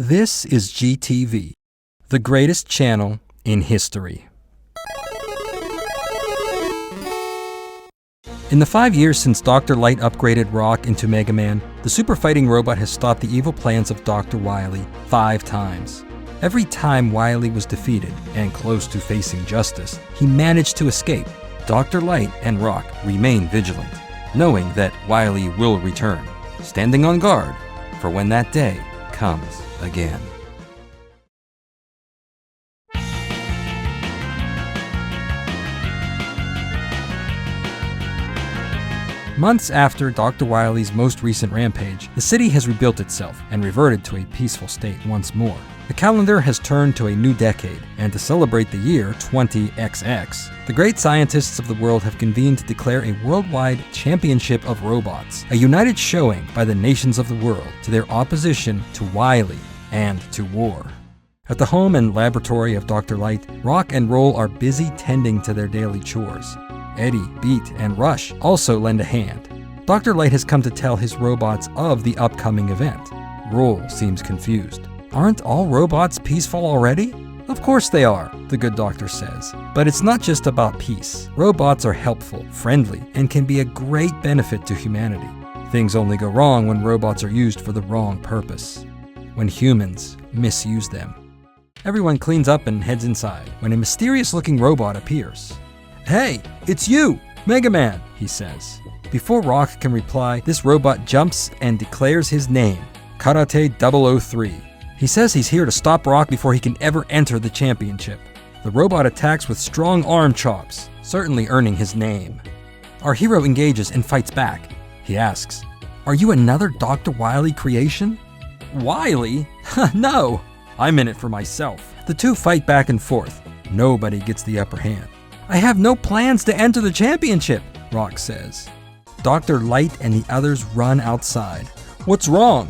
This is GTV, the greatest channel in history. In the 5 years since Dr. Light upgraded Rock into Mega Man, the super fighting robot has stopped the evil plans of Dr. Wily 5 times. Every time Wily was defeated and close to facing justice, he managed to escape. Dr. Light and Rock remain vigilant, knowing that Wily will return, standing on guard for when that day comes again. Months after Dr. Wily's most recent rampage, the city has rebuilt itself and reverted to a peaceful state once more. The calendar has turned to a new decade, and to celebrate the year 20XX, the great scientists of the world have convened to declare a worldwide championship of robots, a united showing by the nations of the world to their opposition to Wily and to war. At the home and laboratory of Dr. Light, Rock and Roll are busy tending to their daily chores. Eddie, Beat, and Rush also lend a hand. Dr. Light has come to tell his robots of the upcoming event. Roll seems confused. Aren't all robots peaceful already? Of course they are, the good doctor says. But it's not just about peace. Robots are helpful, friendly, and can be a great benefit to humanity. Things only go wrong when robots are used for the wrong purpose, when humans misuse them. Everyone cleans up and heads inside when a mysterious-looking robot appears. "Hey, it's you, Mega Man," he says. Before Rock can reply, this robot jumps and declares his name, Karate 003. He says he's here to stop Rock before he can ever enter the championship. The robot attacks with strong arm chops, certainly earning his name. Our hero engages and fights back. He asks, "Are you another Dr. Wily creation?" "Wily? No, I'm in it for myself." The two fight back and forth. Nobody gets the upper hand. "I have no plans to enter the championship," Rock says. Dr. Light and the others run outside. "What's wrong?"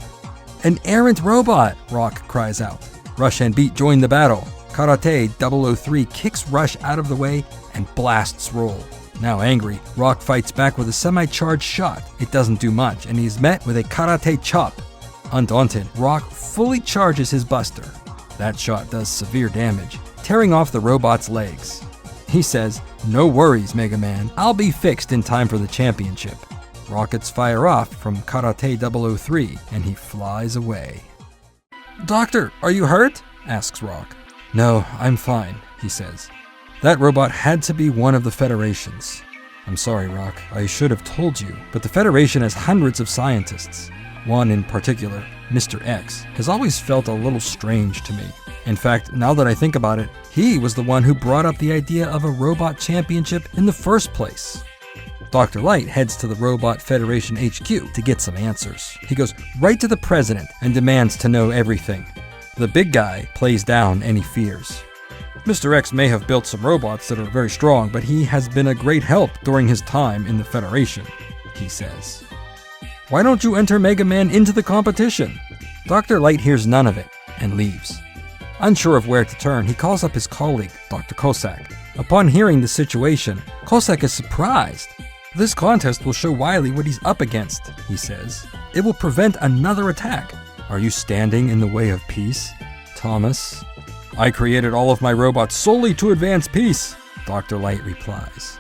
"An errant robot," Rock cries out. Rush and Beat join the battle. Karate 003 kicks Rush out of the way and blasts Roll. Now angry, Rock fights back with a semi-charged shot. It doesn't do much, and he's met with a karate chop. Undaunted, Rock fully charges his buster. That shot does severe damage, tearing off the robot's legs. He says, "No worries, Mega Man. I'll be fixed in time for the championship." Rockets fire off from Karate 003, and he flies away. "Doctor, are you hurt?" asks Rock. "No, I'm fine," he says. "That robot had to be one of the Federation's." "I'm sorry, Rock. I should have told you, but the Federation has hundreds of scientists. One in particular, Mr. X, has always felt a little strange to me. In fact, now that I think about it, he was the one who brought up the idea of a robot championship in the first place." Dr. Light heads to the Robot Federation HQ to get some answers. He goes right to the president and demands to know everything. The big guy plays down any fears. "Mr. X may have built some robots that are very strong, but he has been a great help during his time in the Federation," he says. "Why don't you enter Mega Man into the competition?" Dr. Light hears none of it and leaves. Unsure of where to turn, he calls up his colleague, Dr. Cossack. Upon hearing the situation, Cossack is surprised. "This contest will show Wily what he's up against," he says. "It will prevent another attack." "Are you standing in the way of peace, Thomas?" "I created all of my robots solely to advance peace," Dr. Light replies.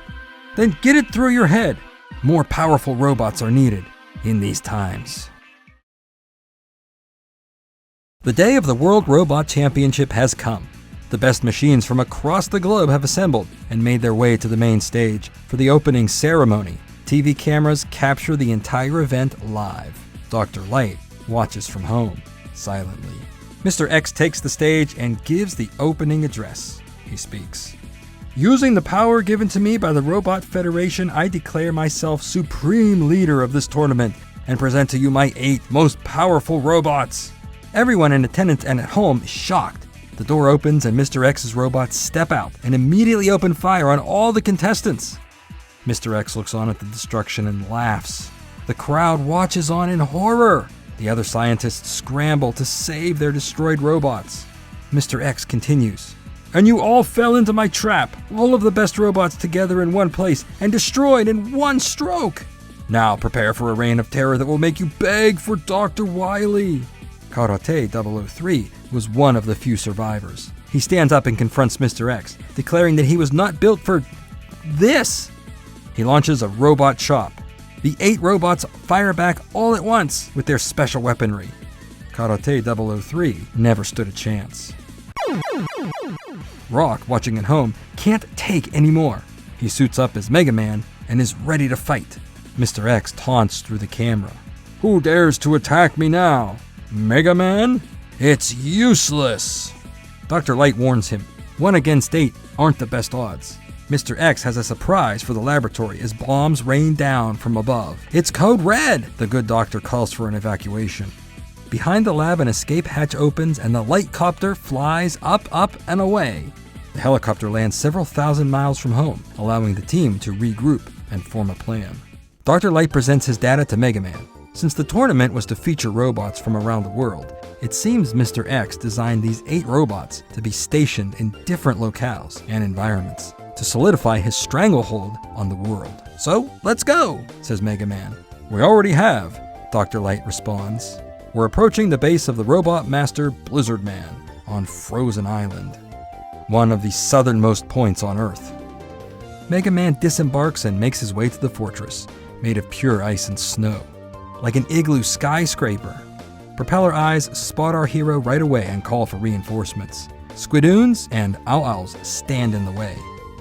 "Then get it through your head. More powerful robots are needed in these times." The day of the World Robot Championship has come. The best machines from across the globe have assembled and made their way to the main stage for the opening ceremony. TV cameras capture the entire event live. Dr. Light watches from home, silently. Mr. X takes the stage and gives the opening address. He speaks. "Using the power given to me by the Robot Federation, I declare myself supreme leader of this tournament and present to you my 8 most powerful robots." Everyone in attendance and at home is shocked. The door opens and Mr. X's robots step out and immediately open fire on all the contestants. Mr. X looks on at the destruction and laughs. The crowd watches on in horror. The other scientists scramble to save their destroyed robots. Mr. X continues. "And you all fell into my trap, all of the best robots together in one place and destroyed in one stroke. Now prepare for a reign of terror that will make you beg for Dr. Wily." Karate 003 was one of the few survivors. He stands up and confronts Mr. X, declaring that he was not built for this. He launches a robot chop. The 8 robots fire back all at once with their special weaponry. Karate 003 never stood a chance. Rock, watching at home, can't take any more. He suits up as Mega Man and is ready to fight. Mr. X taunts through the camera. "Who dares to attack me now? Mega Man? It's useless!" Dr. Light warns him. 1 against 8 aren't the best odds. Mr. X has a surprise for the laboratory as bombs rain down from above. "It's Code Red!" The good doctor calls for an evacuation. Behind the lab, an escape hatch opens and the light copter flies up, and away. The helicopter lands several thousand miles from home, allowing the team to regroup and form a plan. Dr. Light presents his data to Mega Man. Since the tournament was to feature robots from around the world, it seems Mr. X designed these 8 robots to be stationed in different locales and environments to solidify his stranglehold on the world. "So, let's go," says Mega Man. "We already have," Dr. Light responds. "We're approaching the base of the robot master Blizzard Man on Frozen Island, one of the southernmost points on Earth." Mega Man disembarks and makes his way to the fortress, made of pure ice and snow, like an igloo skyscraper. Propeller eyes spot our hero right away and call for reinforcements. Squidoons and ow-owls stand in the way.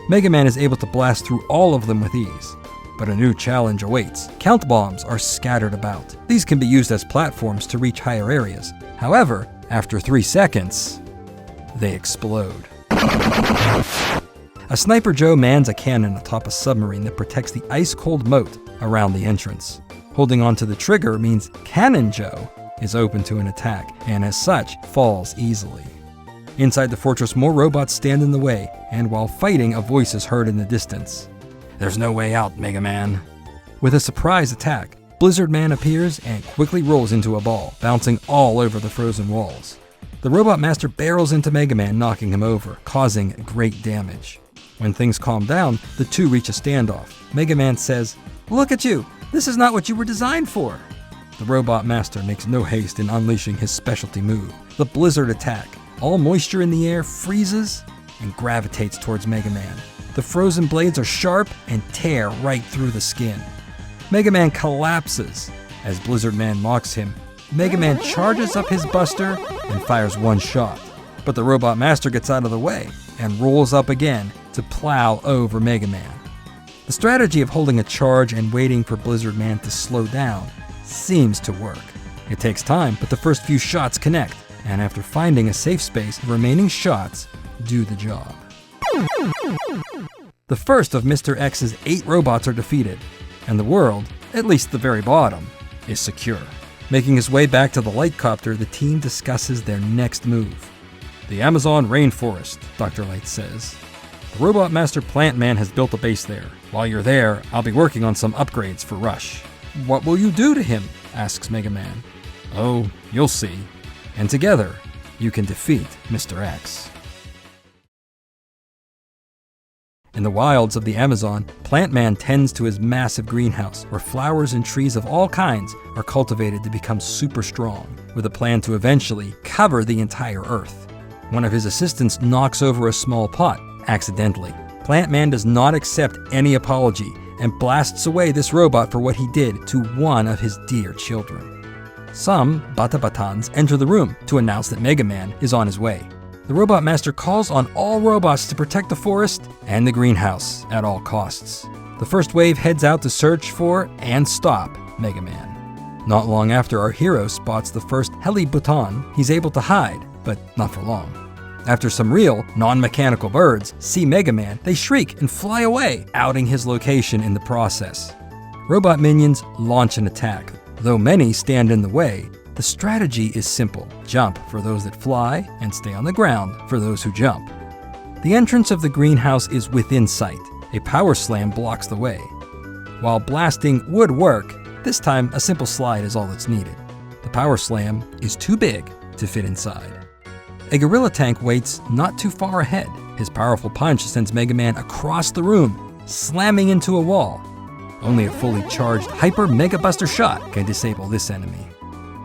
Mega Man is able to blast through all of them with ease, but a new challenge awaits. Count bombs are scattered about. These can be used as platforms to reach higher areas. However, after 3 seconds, they explode. A Sniper Joe mans a cannon atop a submarine that protects the ice-cold moat around the entrance. Holding onto the trigger means Cannon Joe is open to an attack, and as such, falls easily. Inside the fortress, more robots stand in the way, and while fighting, a voice is heard in the distance. "There's no way out, Mega Man." With a surprise attack, Blizzard Man appears and quickly rolls into a ball, bouncing all over the frozen walls. The Robot Master barrels into Mega Man, knocking him over, causing great damage. When things calm down, the two reach a standoff. Mega Man says, "Look at you! This is not what you were designed for!" The Robot Master makes no haste in unleashing his specialty move, the Blizzard Attack. All moisture in the air freezes and gravitates towards Mega Man. The frozen blades are sharp and tear right through the skin. Mega Man collapses. As Blizzard Man mocks him, Mega Man charges up his buster and fires 1 shot. But the Robot Master gets out of the way and rolls up again to plow over Mega Man. The strategy of holding a charge and waiting for Blizzard Man to slow down seems to work. It takes time, but the first few shots connect, and after finding a safe space, the remaining shots do the job. The first of Mr. X's 8 robots are defeated, and the world, at least the very bottom, is secure. Making his way back to the light copter, the team discusses their next move. "The Amazon rainforest," Dr. Light says. "The Robot Master Plant Man has built a base there. While you're there, I'll be working on some upgrades for Rush." "What will you do to him?" asks Mega Man. "Oh, you'll see. And together, you can defeat Mr. X." In the wilds of the Amazon, Plant Man tends to his massive greenhouse, where flowers and trees of all kinds are cultivated to become super strong, with a plan to eventually cover the entire Earth. One of his assistants knocks over a small pot, accidentally. Plant Man does not accept any apology and blasts away this robot for what he did to one of his dear children. Some Batabatans enter the room to announce that Mega Man is on his way. The Robot Master calls on all robots to protect the forest and the greenhouse at all costs. The first wave heads out to search for and stop Mega Man. Not long after our hero spots the first Helibutan, he's able to hide, but not for long. After some real, non-mechanical birds see Mega Man, they shriek and fly away, outing his location in the process. Robot minions launch an attack. Though many stand in the way, the strategy is simple. Jump for those that fly, and stay on the ground for those who jump. The entrance of the greenhouse is within sight. A power slam blocks the way. While blasting would work, this time a simple slide is all that's needed. The power slam is too big to fit inside. A gorilla tank waits not too far ahead. His powerful punch sends Mega Man across the room, slamming into a wall. Only a fully charged Hyper Mega Buster shot can disable this enemy.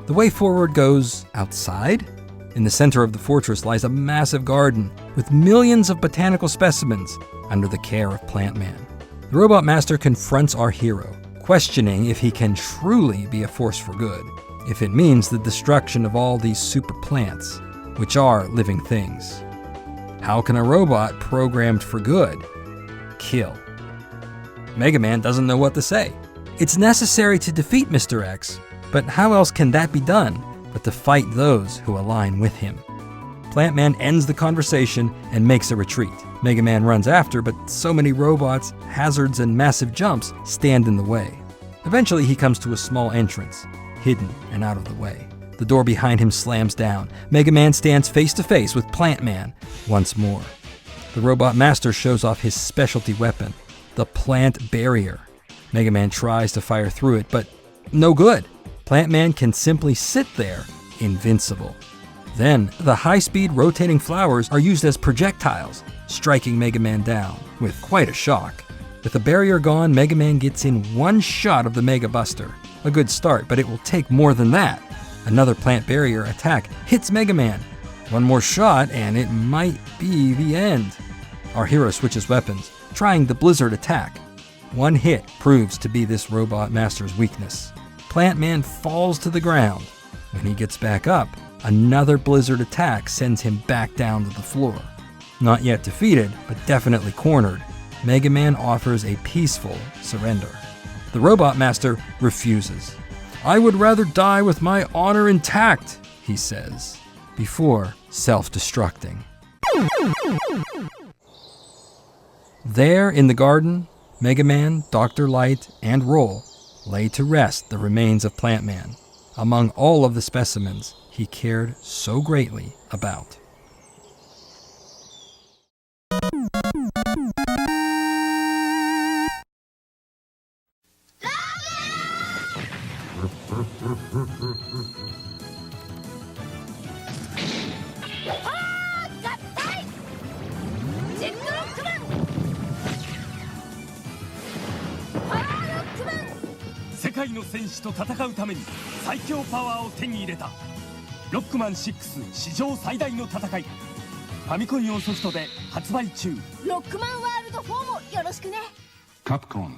The way forward goes outside? In the center of the fortress lies a massive garden with millions of botanical specimens under the care of Plant Man. The Robot Master confronts our hero, questioning if he can truly be a force for good, if it means the destruction of all these super plants, which are living things. How can a robot programmed for good kill? Mega Man doesn't know what to say. It's necessary to defeat Mr. X, but how else can that be done but to fight those who align with him? Plant Man ends the conversation and makes a retreat. Mega Man runs after, but so many robots, hazards, and massive jumps stand in the way. Eventually, he comes to a small entrance, hidden and out of the way. The door behind him slams down. Mega Man stands face to face with Plant Man once more. The Robot Master shows off his specialty weapon, the Plant Barrier. Mega Man tries to fire through it, but no good. Plant Man can simply sit there, invincible. Then, the high-speed rotating flowers are used as projectiles, striking Mega Man down with quite a shock. With the barrier gone, Mega Man gets in one shot of the Mega Buster. A good start, but it will take more than that. Another Plant Barrier attack hits Mega Man. One more shot, and it might be the end. Our hero switches weapons, trying the Blizzard attack. One hit proves to be this Robot Master's weakness. Plant Man falls to the ground. When he gets back up, another Blizzard attack sends him back down to the floor. Not yet defeated, but definitely cornered, Mega Man offers a peaceful surrender. The Robot Master refuses. "I would rather die with my honor intact," he says, before self-destructing. There in the garden, Mega Man, Dr. Light, and Roll lay to rest the remains of Plant Man, among all of the specimens he cared so greatly about.世界の戦士と戦うために最強パワーを手に入れたロックマン6史上最大の戦い。ファミコン用ソフトで発売中。ロックマンワールド4もよろしくね。カプコン。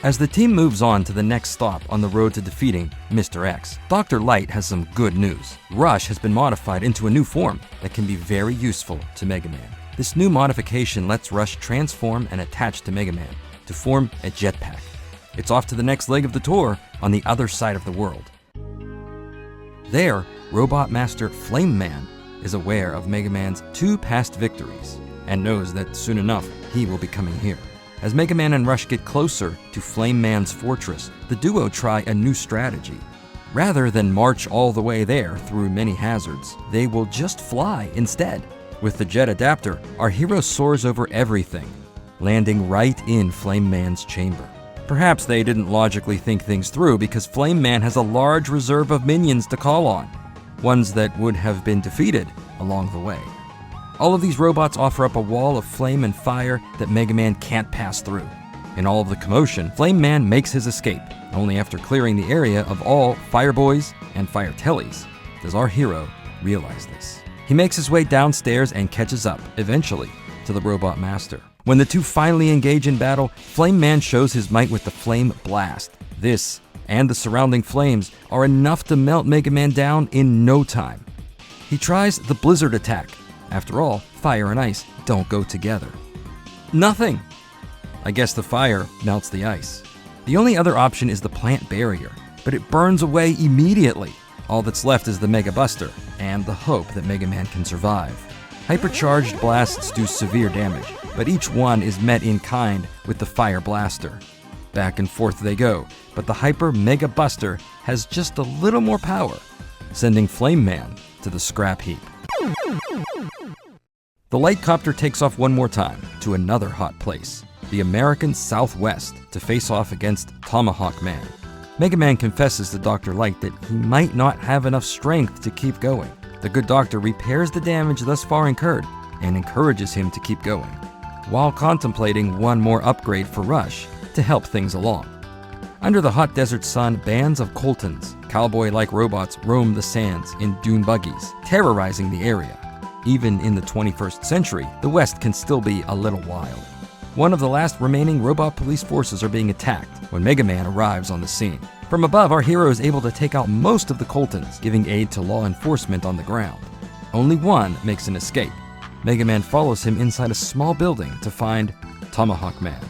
As the team moves on to the next stop on the road to defeating Mr. X, Dr. Light has some good news. Rush has been modified into a new form that can be very useful to Mega Man. This new modification lets Rush transform and attach to Mega Man to form a jetpack. It's off to the next leg of the tour on the other side of the world. There, Robot Master Flame Man is aware of Mega Man's 2 past victories and knows that soon enough he will be coming here. As Mega Man and Rush get closer to Flame Man's fortress, the duo try a new strategy. Rather than march all the way there through many hazards, they will just fly instead. With the jet adapter, our hero soars over everything, landing right in Flame Man's chamber. Perhaps they didn't logically think things through because Flame Man has a large reserve of minions to call on, ones that would have been defeated along the way. All of these robots offer up a wall of flame and fire that Mega Man can't pass through. In all of the commotion, Flame Man makes his escape. Only after clearing the area of all Fireboys and Fire Tellies does our hero realize this. He makes his way downstairs and catches up, eventually, to the Robot Master. When the two finally engage in battle, Flame Man shows his might with the Flame Blast. This, and the surrounding flames, are enough to melt Mega Man down in no time. He tries the Blizzard attack. After all, fire and ice don't go together. Nothing! I guess the fire melts the ice. The only other option is the Plant Barrier, but it burns away immediately. All that's left is the Mega Buster, and the hope that Mega Man can survive. Hypercharged blasts do severe damage, but each one is met in kind with the Fire Blaster. Back and forth they go, but the Hyper Mega Buster has just a little more power, sending Flame Man to the scrap heap. The light copter takes off one more time to another hot place, the American Southwest, to face off against Tomahawk Man. Mega Man confesses to Dr. Light that he might not have enough strength to keep going. The good doctor repairs the damage thus far incurred and encourages him to keep going, while contemplating one more upgrade for Rush to help things along. Under the hot desert sun, bands of Coltons, cowboy-like robots, roam the sands in dune buggies, terrorizing the area. Even in the 21st century, the West can still be a little wild. One of the last remaining robot police forces are being attacked when Mega Man arrives on the scene. From above, our hero is able to take out most of the Coltons, giving aid to law enforcement on the ground. Only one makes an escape. Mega Man follows him inside a small building to find Tomahawk Man.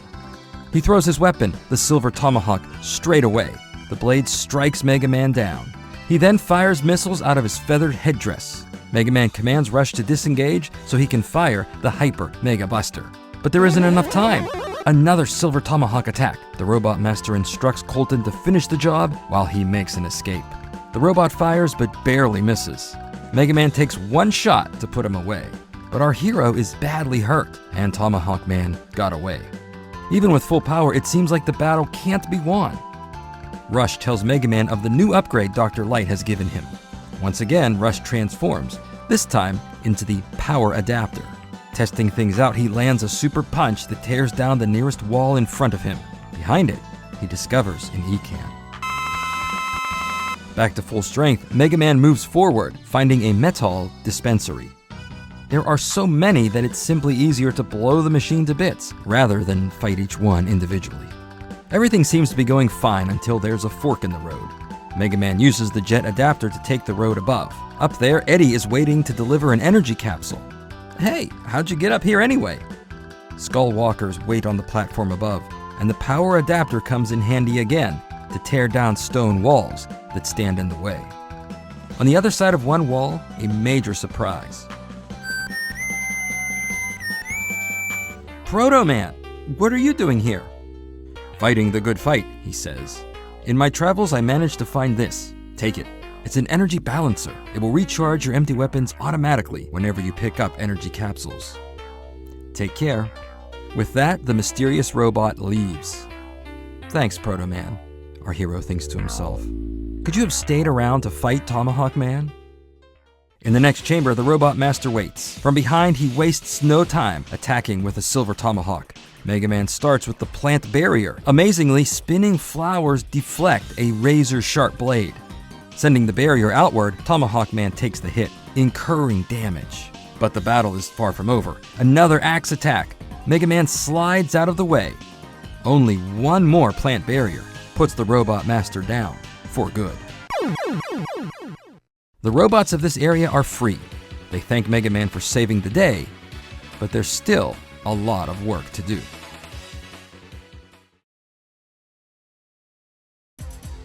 He throws his weapon, the silver tomahawk, straight away. The blade strikes Mega Man down. He then fires missiles out of his feathered headdress. Mega Man commands Rush to disengage so he can fire the Hyper Mega Buster. But there isn't enough time. Another silver tomahawk attack. The Robot Master instructs Colton to finish the job while he makes an escape. The robot fires but barely misses. Mega Man takes one shot to put him away. But our hero is badly hurt, and Tomahawk Man got away. Even with full power, it seems like the battle can't be won. Rush tells Mega Man of the new upgrade Dr. Light has given him. Once again, Rush transforms, this time into the power adapter. Testing things out, he lands a super punch that tears down the nearest wall in front of him. Behind it, he discovers an E-can. Back to full strength, Mega Man moves forward, finding a metal dispensary. There are so many that it's simply easier to blow the machine to bits, rather than fight each one individually. Everything seems to be going fine until there's a fork in the road. Mega Man uses the jet adapter to take the road above. Up there, Eddie is waiting to deliver an energy capsule. Hey, how'd you get up here anyway? Skull walkers wait on the platform above, and the power adapter comes in handy again to tear down stone walls that stand in the way. On the other side of one wall, a major surprise. Proto Man, what are you doing here? Fighting the good fight, he says. In my travels, I managed to find this. Take it. It's an energy balancer. It will recharge your empty weapons automatically whenever you pick up energy capsules. Take care. With that, the mysterious robot leaves. Thanks, Proto Man, our hero thinks to himself. Could you have stayed around to fight Tomahawk Man? In the next chamber, the Robot Master waits. From behind, he wastes no time attacking with a silver tomahawk. Mega Man starts with the plant barrier. Amazingly, spinning flowers deflect a razor-sharp blade. Sending the barrier outward, Tomahawk Man takes the hit, incurring damage. But the battle is far from over. Another axe attack. Mega Man slides out of the way. Only one more plant barrier puts the Robot Master down for good. The robots of this area are free. They thank Mega Man for saving the day, but there's still a lot of work to do.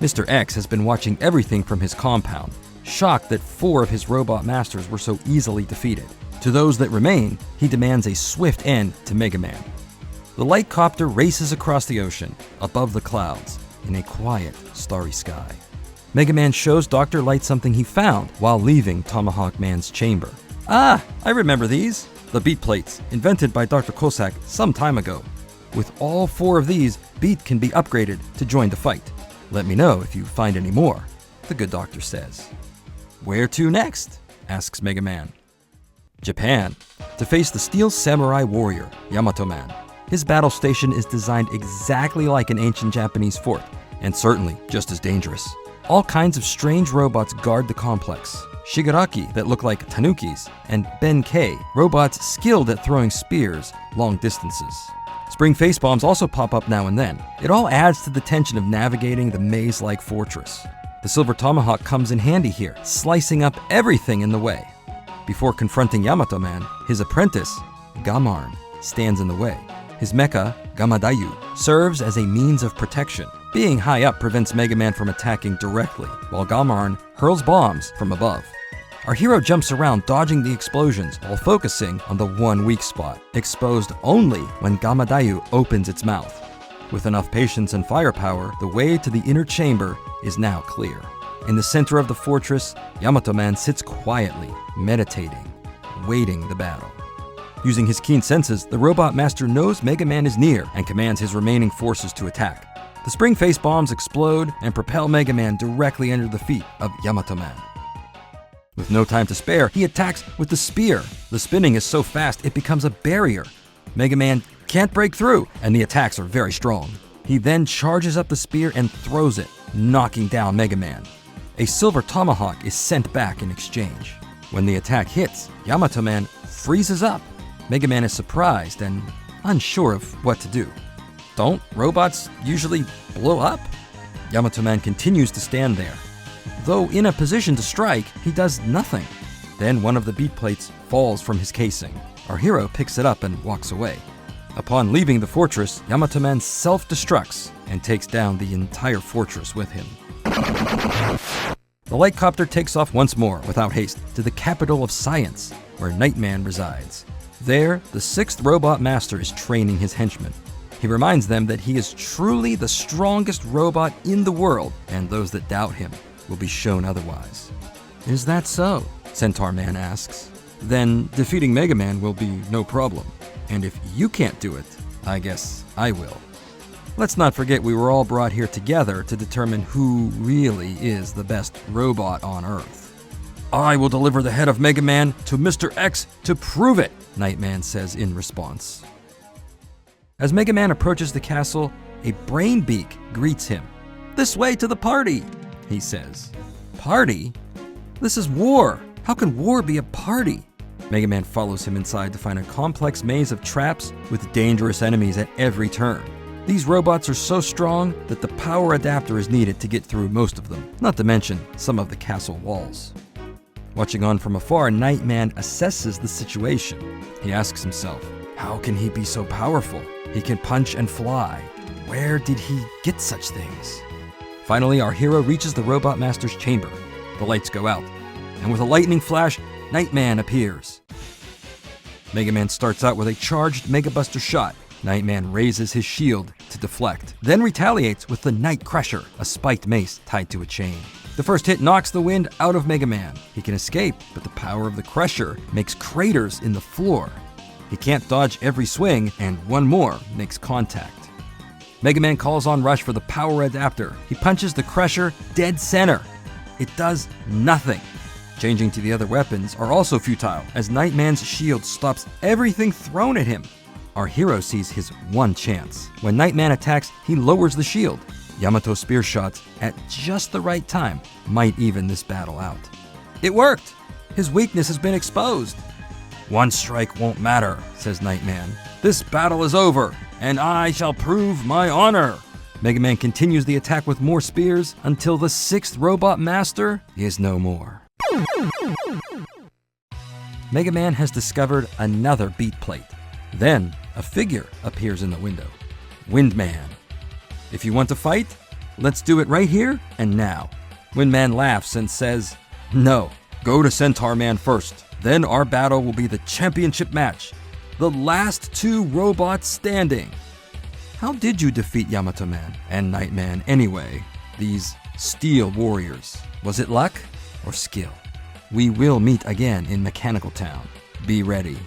Mr. X has been watching everything from his compound, shocked that 4 of his robot masters were so easily defeated. To those that remain, he demands a swift end to Mega Man. The light copter races across the ocean, above the clouds, in a quiet, starry sky. Mega Man shows Dr. Light something he found while leaving Tomahawk Man's chamber. Ah, I remember these. The beat plates, invented by Dr. Cossack some time ago. With all 4 of these, Beat can be upgraded to join the fight. Let me know if you find any more, the good doctor says. Where to next? Asks Mega Man. Japan, to face the steel samurai warrior, Yamato Man. His battle station is designed exactly like an ancient Japanese fort, and certainly just as dangerous. All kinds of strange robots guard the complex. Shigaraki that look like tanukis, and Ben-K, robots skilled at throwing spears long distances. Spring face bombs also pop up now and then. It all adds to the tension of navigating the maze-like fortress. The silver tomahawk comes in handy here, slicing up everything in the way. Before confronting Yamato Man, his apprentice, Gamarn, stands in the way. His mecha, Gamadayu, serves as a means of protection. Being high up prevents Mega Man from attacking directly, while Gamarn hurls bombs from above. Our hero jumps around, dodging the explosions, while focusing on the one weak spot, exposed only when Gamadayu opens its mouth. With enough patience and firepower, the way to the inner chamber is now clear. In the center of the fortress, Yamato Man sits quietly, meditating, waiting the battle. Using his keen senses, the Robot Master knows Mega Man is near and commands his remaining forces to attack. The spring face bombs explode and propel Mega Man directly under the feet of Yamato Man. With no time to spare, he attacks with the spear. The spinning is so fast it becomes a barrier. Mega Man can't break through, and the attacks are very strong. He then charges up the spear and throws it, knocking down Mega Man. A silver tomahawk is sent back in exchange. When the attack hits, Yamato Man freezes up. Mega Man is surprised and unsure of what to do. Don't robots usually blow up? Yamato Man continues to stand there. Though in a position to strike, he does nothing. Then one of the beat plates falls from his casing. Our hero picks it up and walks away. Upon leaving the fortress, Yamato Man self-destructs and takes down the entire fortress with him. The light copter takes off once more, without haste, to the capital of science, where Nightman resides. There, the 6th Robot Master is training his henchmen. He reminds them that he is truly the strongest robot in the world, and those that doubt him will be shown otherwise. Is that so? Centaur Man asks. Then defeating Mega Man will be no problem. And if you can't do it, I guess I will. Let's not forget we were all brought here together to determine who really is the best robot on Earth. I will deliver the head of Mega Man to Mr. X to prove it, Nightman says in response. As Mega Man approaches the castle, a brain beak greets him. This way to the party, he says. Party? This is war. How can war be a party? Mega Man follows him inside to find a complex maze of traps with dangerous enemies at every turn. These robots are so strong that the power adapter is needed to get through most of them, not to mention some of the castle walls. Watching on from afar, Nightman assesses the situation. He asks himself, how can he be so powerful? He can punch and fly. Where did he get such things? Finally, our hero reaches the Robot Master's chamber. The lights go out, and with a lightning flash, Nightman appears. Mega Man starts out with a charged Mega Buster shot. Nightman raises his shield to deflect, then retaliates with the Night Crusher, a spiked mace tied to a chain. The first hit knocks the wind out of Mega Man. He can escape, but the power of the Crusher makes craters in the floor. He can't dodge every swing, and one more makes contact. Mega Man calls on Rush for the power adapter. He punches the Crusher dead center. It does nothing. Changing to the other weapons are also futile, as Nightman's shield stops everything thrown at him. Our hero sees his one chance. When Nightman attacks, he lowers the shield. Yamato's spear shots, at just the right time, might even this battle out. It worked! His weakness has been exposed. One strike won't matter, says Nightman. This battle is over, and I shall prove my honor. Mega Man continues the attack with more spears until the 6th Robot Master is no more. Mega Man has discovered another beat plate. Then, a figure appears in the window. Windman. If you want to fight, let's do it right here and now. Windman laughs and says, no, go to Centaur Man first. Then our battle will be the championship match. The last 2 robots standing. How did you defeat Yamato Man and Nightman anyway? These steel warriors. Was it luck or skill? We will meet again in Mechanical Town. Be ready.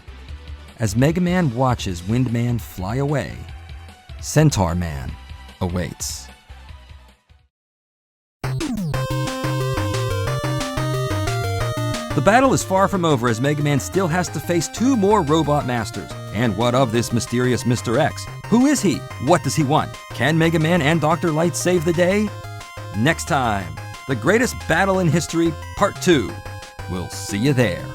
As Mega Man watches Windman fly away, Centaur Man awaits. The battle is far from over as Mega Man still has to face 2 more Robot Masters. And what of this mysterious Mr. X? Who is he? What does he want? Can Mega Man and Dr. Light save the day? Next time, The Greatest Battle in History, Part 2. We'll see you there.